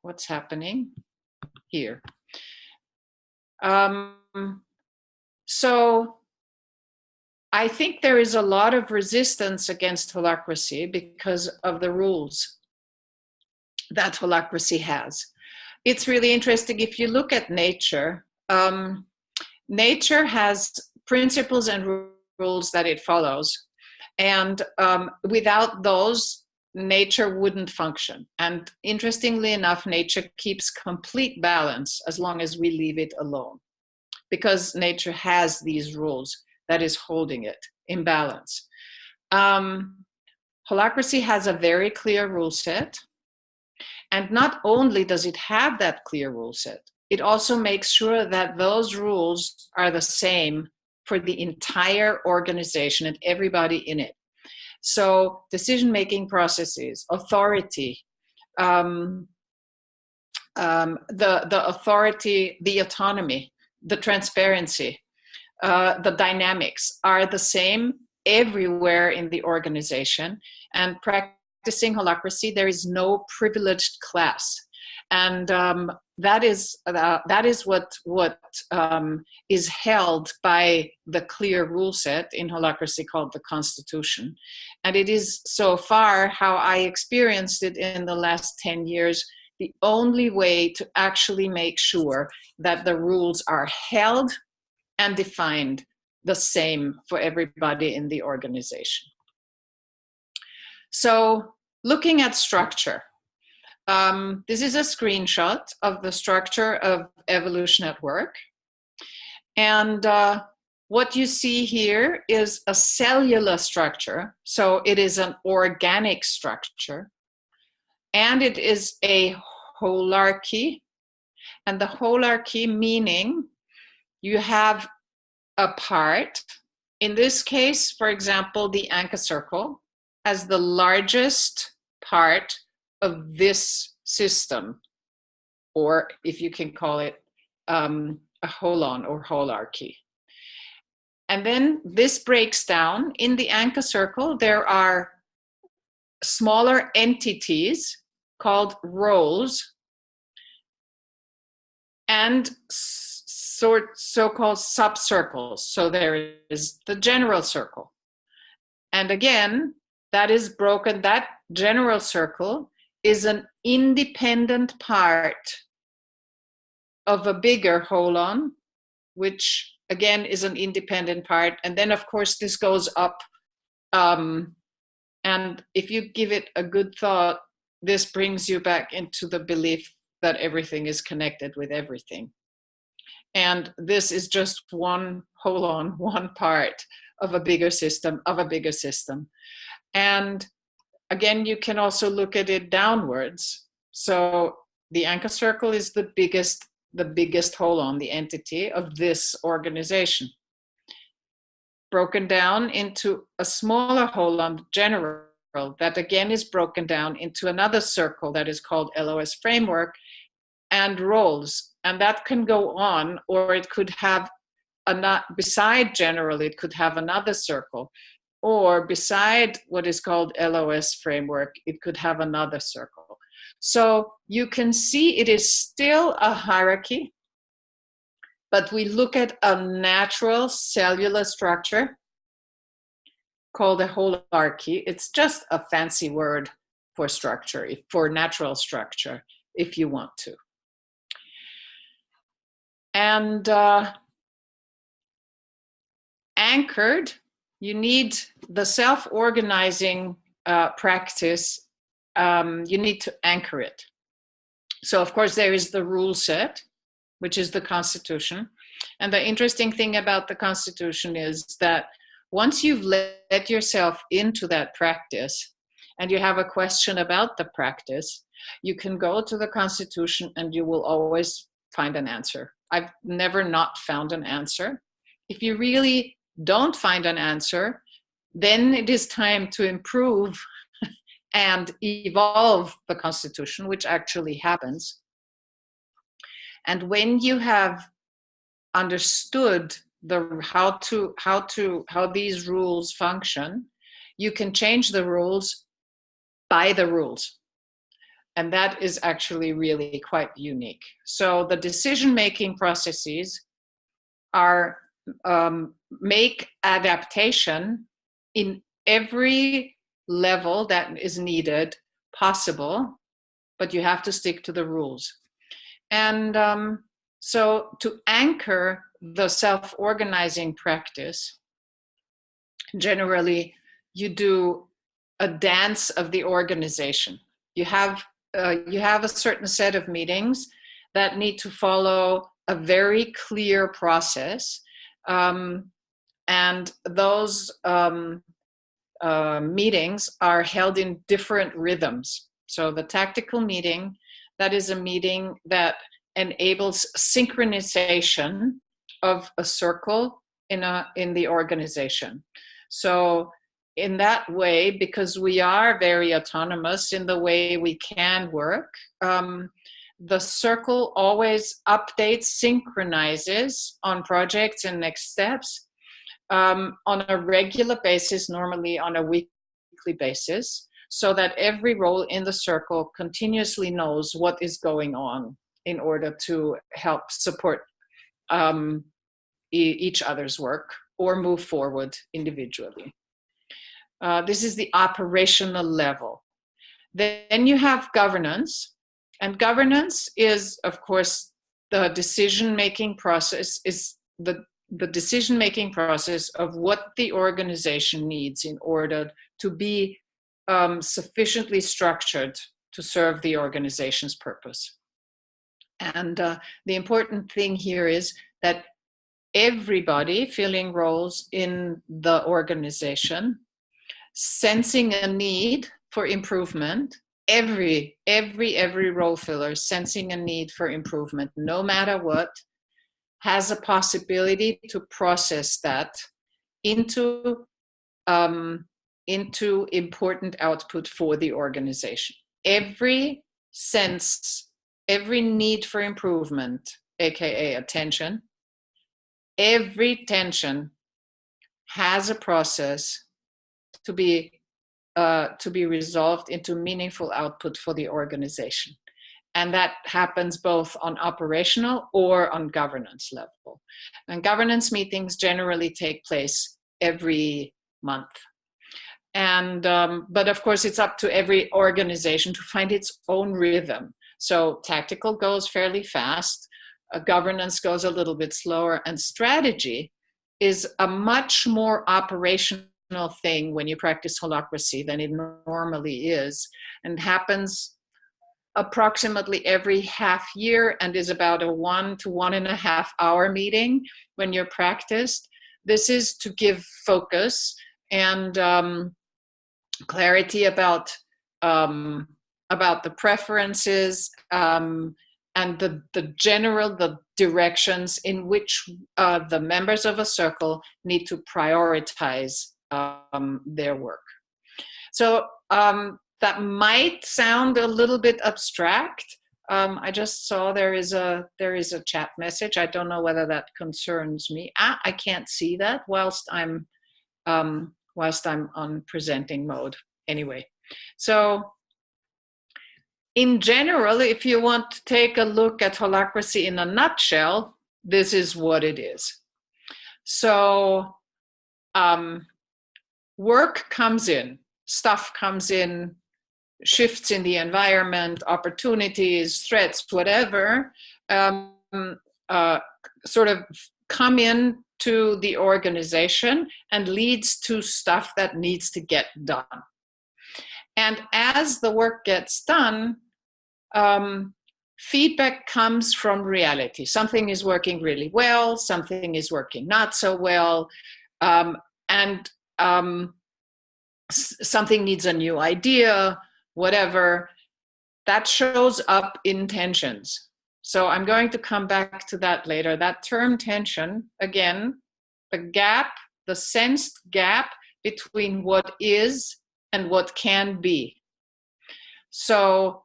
what's happening here? So I think there is a lot of resistance against holacracy because of the rules that holacracy has. It's really interesting. If you look at nature, nature has principles and rules that it follows. And without those, nature wouldn't function. And interestingly enough, nature keeps complete balance as long as we leave it alone, because nature has these rules that is holding it in balance. Holacracy has a very clear rule set. And not only does it have that clear rule set, it also makes sure that those rules are the same for the entire organization and everybody in it. So decision-making processes, authority, the authority, the autonomy, the transparency, the dynamics are the same everywhere in the organization. And practicing holacracy, there is no privileged class. And that is what is held by the clear rule set in holacracy called the Constitution. And it is so far how I experienced it in the last 10 years, the only way to actually make sure that the rules are held and defined the same for everybody in the organization. So looking at structure, this is a screenshot of the structure of evolution at work. And what you see here is a cellular structure. So it is an organic structure. And it is a holarchy. And the holarchy meaning you have a part, in this case, for example, the anchor circle, as the largest part of this system, or if you can call it a holon or holarchy. And then this breaks down. In the anchor circle, there are smaller entities called roles and so-called subcircles. So there is the general circle. And again, that is broken. That general circle is an independent part of a bigger holon, which again is an independent part. And then of course this goes up. And if you give it a good thought, this brings you back into the belief that everything is connected with everything. And this is just one holon, one part of a bigger system, And again, you can also look at it downwards. So the anchor circle is the biggest holon, the entity of this organization. Broken down into a smaller holon, general, that again is broken down into another circle that is called LOS framework and roles. And that can go on, or it could have beside general, it could have another circle. Or beside what is called LOS framework, it could have another circle. So you can see it is still a hierarchy, but we look at a natural cellular structure called a holarchy. It's just a fancy word for structure, for natural structure, if you want to. And anchored, you need the self-organizing practice. You need to anchor it. So of course there is the rule set, which is the Constitution. And the interesting thing about the Constitution is that once you've let yourself into that practice and you have a question about the practice, you can go to the Constitution and you will always find an answer. I've never not found an answer. If you really don't find an answer, then it is time to improve and evolve the Constitution, which actually happens. And when you have understood how these rules function, you can change the rules by the rules. And that is actually really quite unique. So the decision-making processes are make adaptation in every level that is needed possible, but you have to stick to the rules. And so to anchor the self-organizing practice, generally you do a dance of the organization. You have a certain set of meetings that need to follow a very clear process, and those meetings are held in different rhythms. So the tactical meeting, that is a meeting that enables synchronization of a circle in the organization. So in that way, because we are very autonomous in the way we can work, the circle always updates, synchronizes on projects and next steps on a regular basis, normally on a weekly basis, so that every role in the circle continuously knows what is going on in order to help support each other's work or move forward individually. This is the operational level. Then you have governance, and governance is, of course, the decision-making process, is the decision-making process of what the organization needs in order to be sufficiently structured to serve the organization's purpose. And the important thing here is that everybody filling roles in the organization, sensing a need for improvement, every role filler sensing a need for improvement, no matter what, has a possibility to process that into important output for the organization. Every sense, every need for improvement, aka attention, every tension has a process to be resolved into meaningful output for the organization. And that happens both on operational or on governance level. And governance meetings generally take place every month. And, but of course it's up to every organization to find its own rhythm. So tactical goes fairly fast, governance goes a little bit slower, and strategy is a much more operational thing when you practice holacracy than it normally is, and happens approximately every half year and is about a 1 to 1.5 hour meeting when you're practiced. This is to give focus and clarity about the preferences and the directions in which the members of a circle need to prioritize their work. So that might sound a little bit abstract. I just saw there is a chat message. I don't know whether that concerns me. I can't see that whilst I'm on presenting mode. Anyway, so in general, if you want to take a look at holacracy in a nutshell, this is what it is. So work comes in, stuff comes in, shifts in the environment, opportunities, threats, whatever, sort of come in to the organization and leads to stuff that needs to get done. And as the work gets done, feedback comes from reality. Something is working really well, something is working not so well, and something needs a new idea, whatever. That shows up in tensions. So I'm going to come back to that later. That term tension, again, the gap, the sensed gap between what is and what can be. So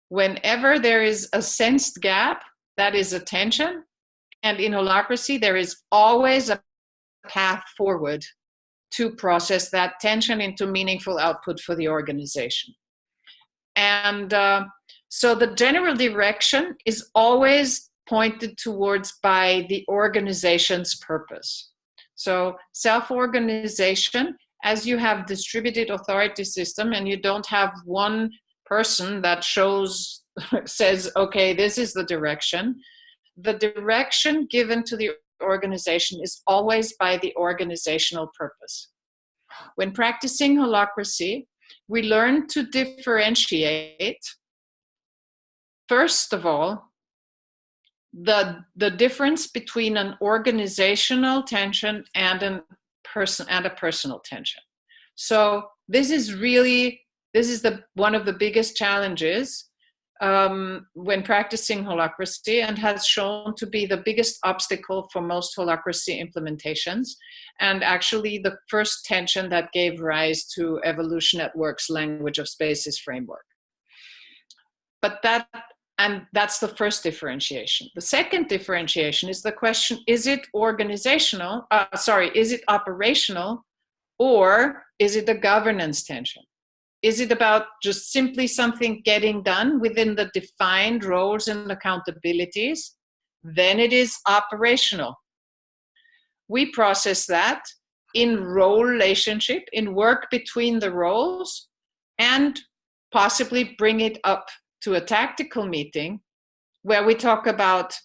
whenever there is a sensed gap, that is a tension. And in holacracy, there is always a path forward to process that tension into meaningful output for the organization. And so the general direction is always pointed towards by the organization's purpose. So self-organization, as you have distributed authority system and you don't have one person that says, okay, this is the direction given to the organization is always by the organizational purpose. When practicing holacracy, we learn to differentiate, first of all, the difference between an organizational tension and a personal tension. So this is one of the biggest challenges when practicing holacracy, and has shown to be the biggest obstacle for most holacracy implementations, and actually the first tension that gave rise to Evolution at Work's language of spaces framework. But that's the first differentiation. The second differentiation is the question, is it is it operational, or is it a governance tension? Is it about just simply something getting done within the defined roles and accountabilities? Then it is operational. We process that in role relationship, in work between the roles, and possibly bring it up to a tactical meeting where we talk about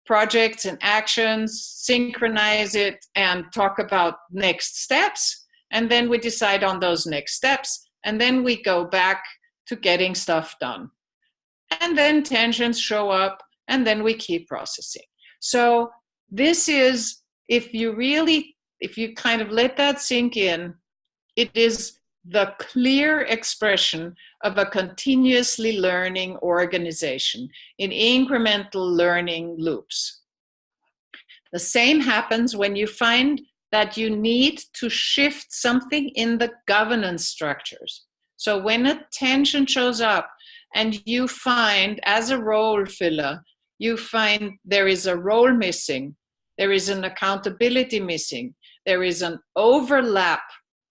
projects and actions, synchronize it, and talk about next steps. And then we decide on those next steps. And then we go back to getting stuff done. And then tensions show up, and then we keep processing. So this is, if you kind of let that sink in, it is the clear expression of a continuously learning organization in incremental learning loops. The same happens when you find that you need to shift something in the governance structures. So when a tension shows up and you find, as a role filler, you find there is a role missing, there is an accountability missing, there is an overlap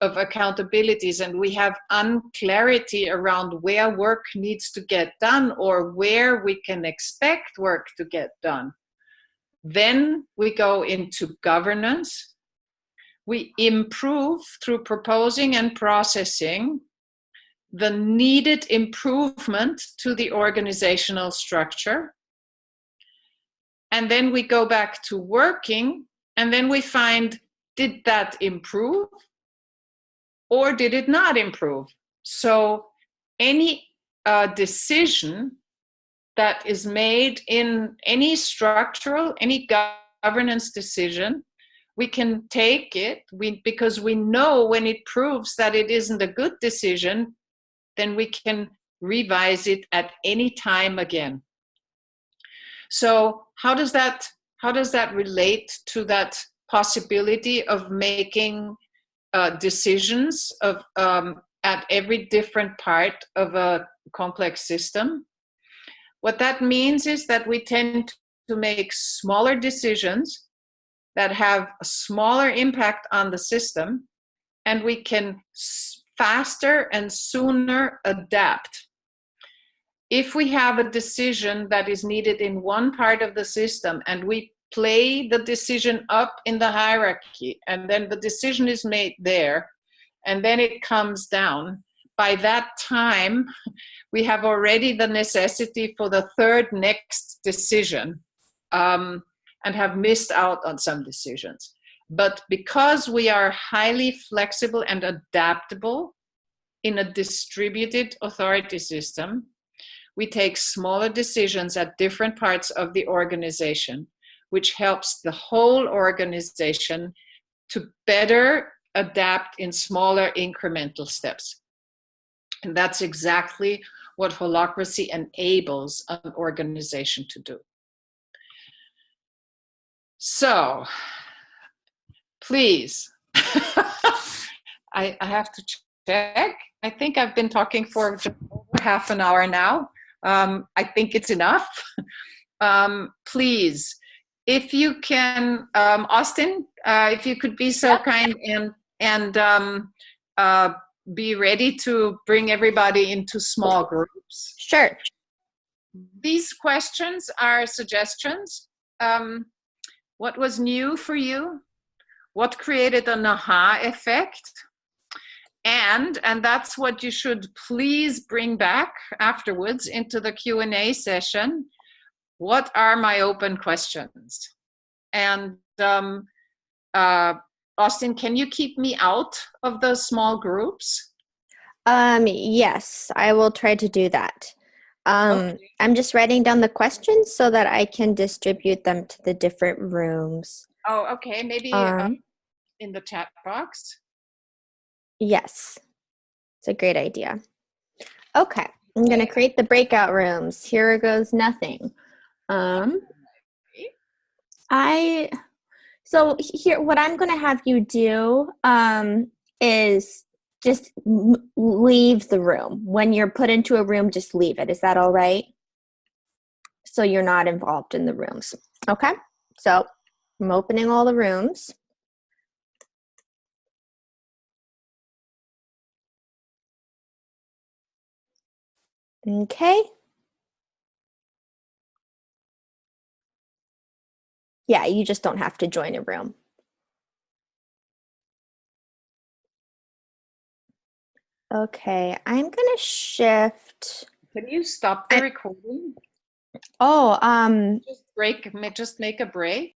of accountabilities, and we have unclarity around where work needs to get done or where we can expect work to get done. Then we go into governance. We improve through proposing and processing the needed improvement to the organizational structure. And then we go back to working, and then we find, did that improve or did it not improve? So any decision that is made in any structural, any governance decision, we can take it because we know when it proves that it isn't a good decision, then we can revise it at any time again. So how does that relate to that possibility of making decisions at every different part of a complex system? What that means is that we tend to make smaller decisions that have a smaller impact on the system, and we can faster and sooner adapt. If we have a decision that is needed in one part of the system and we play the decision up in the hierarchy, and then the decision is made there, and then it comes down. By that time, we have already the necessity for the third next decision, and have missed out on some decisions. But because we are highly flexible and adaptable in a distributed authority system, we take smaller decisions at different parts of the organization, which helps the whole organization to better adapt in smaller incremental steps. And that's exactly what holacracy enables an organization to do. So, please, I have to check. I think I've been talking for just over half an hour now. I think it's enough. Please, if you can, Austin, if you could be so kind and be ready to bring everybody into small groups. Sure. These questions are suggestions. What was new for you? What created an aha effect? And that's what you should please bring back afterwards into the Q&A session. What are my open questions? And Austin, can you keep me out of those small groups? Yes, I will try to do that. Okay. I'm just writing down the questions so that I can distribute them to the different rooms. Oh, okay. Maybe in the chat box. Yes, it's a great idea. Okay, I'm going to create the breakout rooms. Here goes nothing. So here, what I'm going to have you do is just leave the room. When you're put into a room, just leave it. Is that all right? So you're not involved in the rooms. Okay, so I'm opening all the rooms. Okay. Yeah, you just don't have to join a room. Okay, I'm going to shift. Can you stop the recording? Oh, Just make a break.